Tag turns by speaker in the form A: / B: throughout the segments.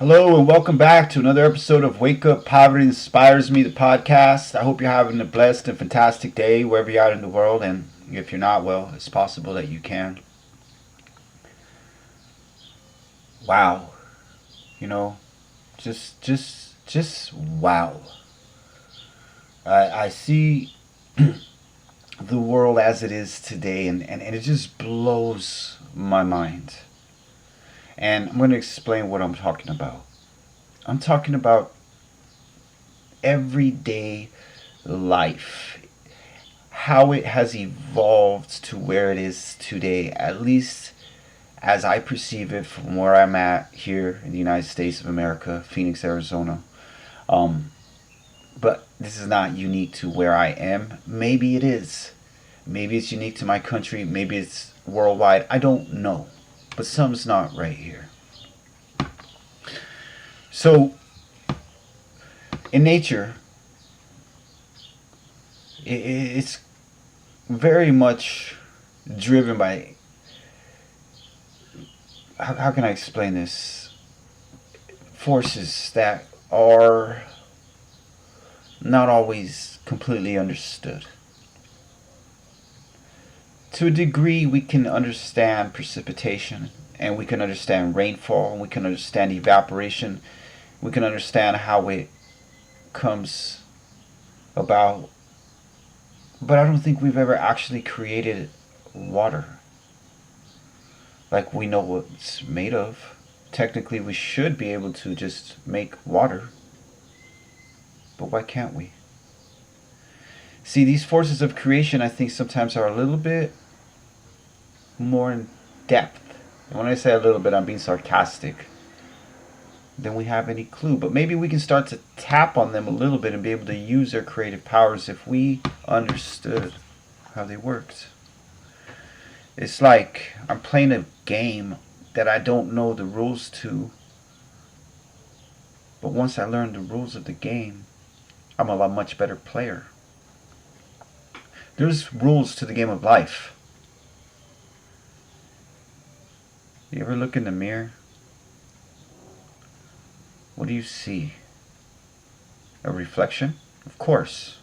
A: Hello and welcome back to another episode of Wake Up Poverty Inspires Me, the podcast. I hope you're having a blessed and fantastic day wherever you're at in the world, and if you're not, well, it's possible that you can. Wow, you know, just wow. I see the world as it is today, and it just blows my mind. And I'm going to explain what I'm talking about. I'm talking about everyday life, how it has evolved to where it is today, at least as I perceive it from where I'm at here in the United States of America, Phoenix, Arizona. Um, but this is not unique to where I am. Maybe it is. Maybe it's unique to my country. Maybe it's worldwide. I don't know. But something's not right here. So, in nature, it's very much driven by, how can I explain this? Forces that are not always completely understood. To a degree, we can understand precipitation, and we can understand rainfall, and we can understand evaporation, we can understand how it comes about, but I don't think we've ever actually created water. Like, we know what it's made of. Technically, we should be able to just make water, but why can't we? See, these forces of creation, I think, sometimes are a little bit more in depth. And when I say a little bit, I'm being sarcastic. Than we have any clue. But maybe we can start to tap on them a little bit and be able to use their creative powers if we understood how they worked. It's like I'm playing a game that I don't know the rules to. But once I learn the rules of the game, I'm a lot much better player. There's rules to the game of life. You ever look in the mirror? What do you see? A reflection? Of course.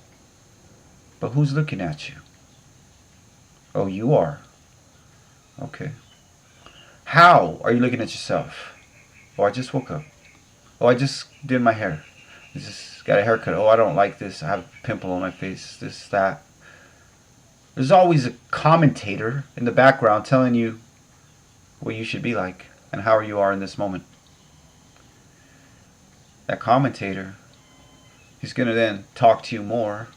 A: But who's looking at you? Oh, you are. Okay. How are you looking at yourself? Oh, I just woke up. Oh, I just did my hair. I just got a haircut. Oh, I don't like this. I have a pimple on my face. This, that. There's always a commentator in the background telling you what you should be like and how you are in this moment. That commentator, he's going to then talk to you more.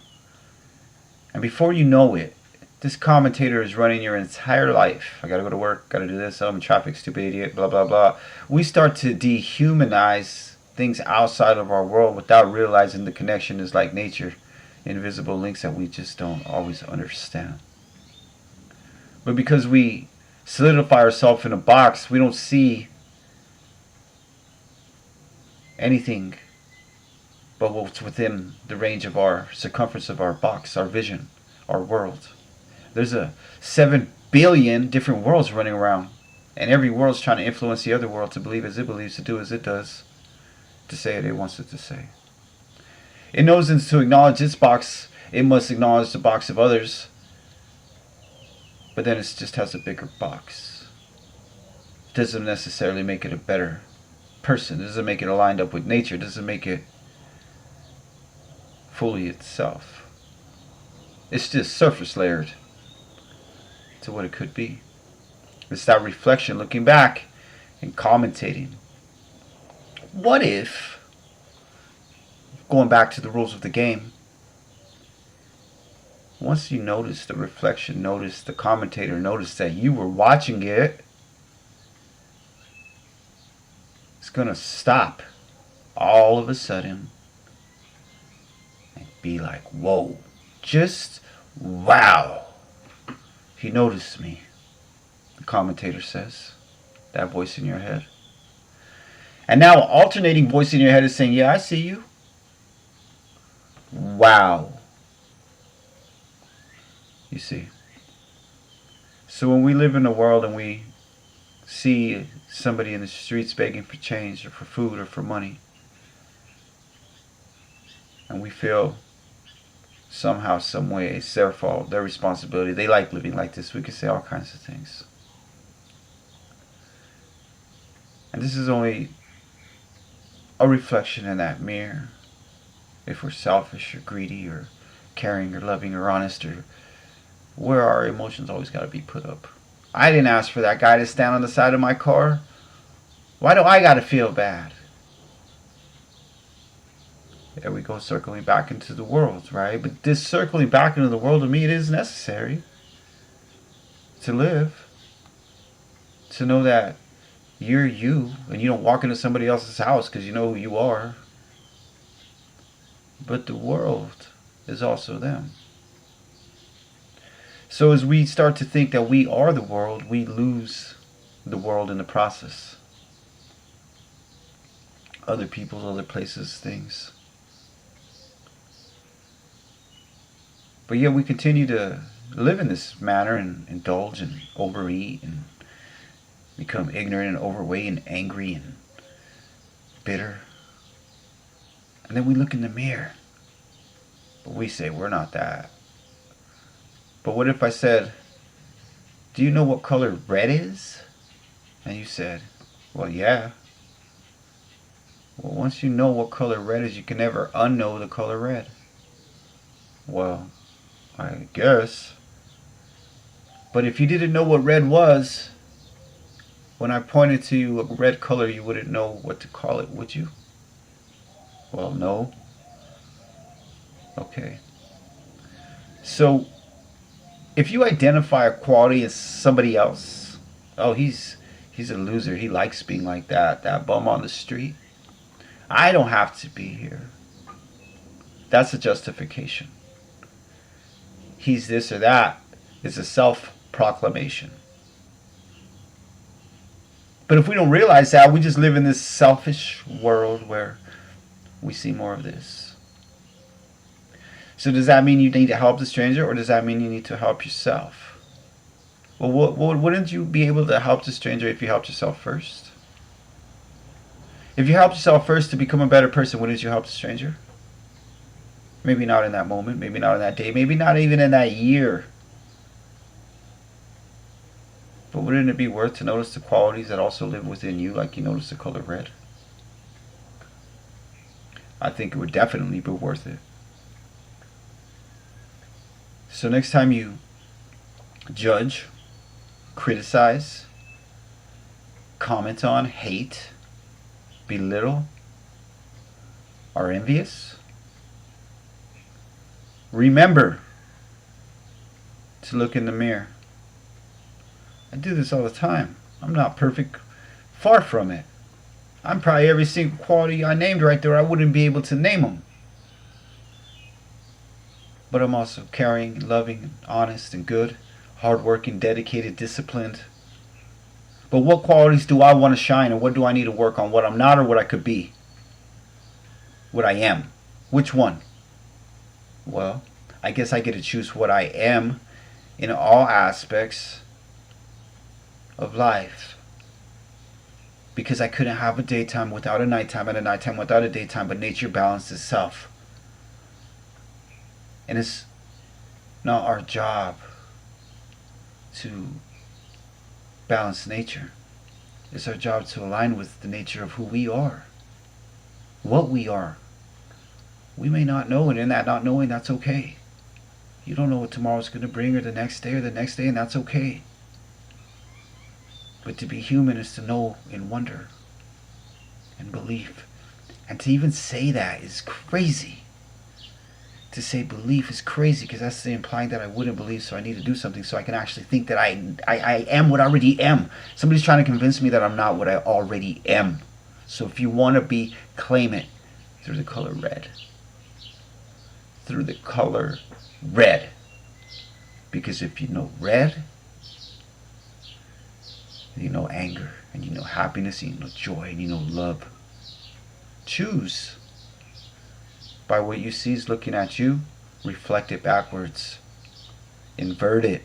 A: And before you know it, this commentator is running your entire life. I got to go to work, got to do this, I'm in traffic, stupid idiot, blah, blah, blah. We start to dehumanize things outside of our world without realizing the connection is like nature, invisible links that we just don't always understand. But because we solidify ourselves in a box, we don't see anything but what's within the range of our circumference of our box, our vision, our world. There's a 7 billion different worlds running around, and every world's trying to influence the other world to believe as it believes, to do as it does, to say what it wants it to say. It knows that to acknowledge its box, it must acknowledge the box of others, but then it just has a bigger box. It doesn't necessarily make it a better person. It doesn't make it aligned up with nature. It doesn't make it fully itself. It's just surface layered to what it could be. It's that reflection looking back and commentating. What if, going back to the rules of the game, once you notice the reflection, notice the commentator, notice that you were watching it, it's going to stop all of a sudden and be like, whoa, just wow. He noticed me, the commentator says, that voice in your head. And now an alternating voice in your head is saying, yeah, I see you. Wow. You see. So when we live in a world and we see somebody in the streets begging for change or for food or for money, and we feel somehow, some way, it's their fault, their responsibility. They like living like this. We could say all kinds of things. And this is only a reflection in that mirror. If we're selfish or greedy or caring or loving or honest, or where our emotions always got to be put up. I didn't ask for that guy to stand on the side of my car. Why do I got to feel bad? There we go, circling back into the world, right? But this circling back into the world, to me, it is necessary to live. To know that you're you, and you don't walk into somebody else's house because you know who you are. But the world is also them. So as we start to think that we are the world, we lose the world in the process. Other people, other places, things. But yet we continue to live in this manner and indulge and overeat and become ignorant and overweight and angry and bitter. And then we look in the mirror. But we say we're not that. But what if I said, do you know what color red is? And you said, well, yeah. Well, once you know what color red is, you can never unknow the color red. Well, I guess. But if you didn't know what red was, when I pointed to you a red color, you wouldn't know what to call it, would you? Well, no. Okay. So, if you identify a quality as somebody else, oh, he's a loser, he likes being like that bum on the street. I don't have to be here. That's a justification. He's this or that is a self-proclamation. But if we don't realize that, we just live in this selfish world where we see more of this. So does that mean you need to help the stranger, or does that mean you need to help yourself? Well, wouldn't you be able to help the stranger if you helped yourself first? If you helped yourself first to become a better person, wouldn't you help the stranger? Maybe not in that moment, maybe not in that day, maybe not even in that year. But wouldn't it be worth to notice the qualities that also live within you, like you notice the color red? I think it would definitely be worth it. So next time you judge, criticize, comment on, hate, belittle, are envious, remember to look in the mirror. I do this all the time. I'm not perfect. Far from it. I'm probably every single quality I named right there, I wouldn't be able to name them. But I'm also caring, loving, honest, and good, hardworking, dedicated, disciplined. But what qualities do I want to shine, and what do I need to work on? What I'm not or what I could be? What I am? Which one? Well, I guess I get to choose what I am in all aspects of life. Because I couldn't have a daytime without a nighttime and a nighttime without a daytime, but nature balances itself. And it's not our job to balance nature. It's our job to align with the nature of who we are, what we are. We may not know, and in that not knowing, that's okay. You don't know what tomorrow's going to bring, or the next day, and that's okay. But to be human is to know and wonder and believe. And to even say that is crazy. To say belief is crazy, because that's implying that I wouldn't believe, so I need to do something so I can actually think that I am what I already am. Somebody's trying to convince me that I'm not what I already am. So if you want to be, claim it through the color red. Through the color red. Because if you know red, you know anger, and you know happiness, and you know joy, and you know love. Choose. By what you see is looking at you, reflect it backwards. Invert it.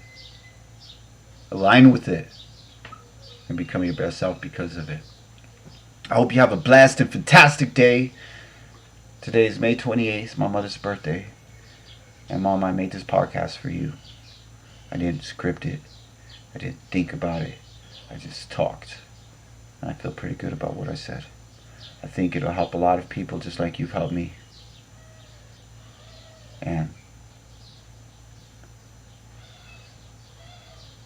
A: Align with it. and become your best self because of it. I hope you have a blessed and fantastic day. Today is May 28th, my mother's birthday. And Mom, I made this podcast for you. I didn't script it. I didn't think about it. I just talked. And I feel pretty good about what I said. I think it'll help a lot of people just like you've helped me. And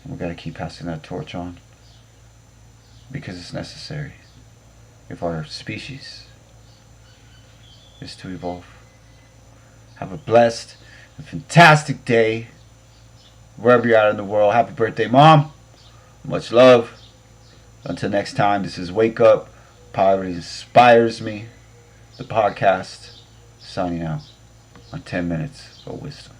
A: we gotta keep passing that torch on. Because it's necessary. If our species is to evolve. Have a blessed and fantastic day. Wherever you're at in the world. Happy birthday, Mom. Much love. Until next time, this is Wake Up. Poverty Inspires Me. The podcast. Signing out on 10 minutes of wisdom.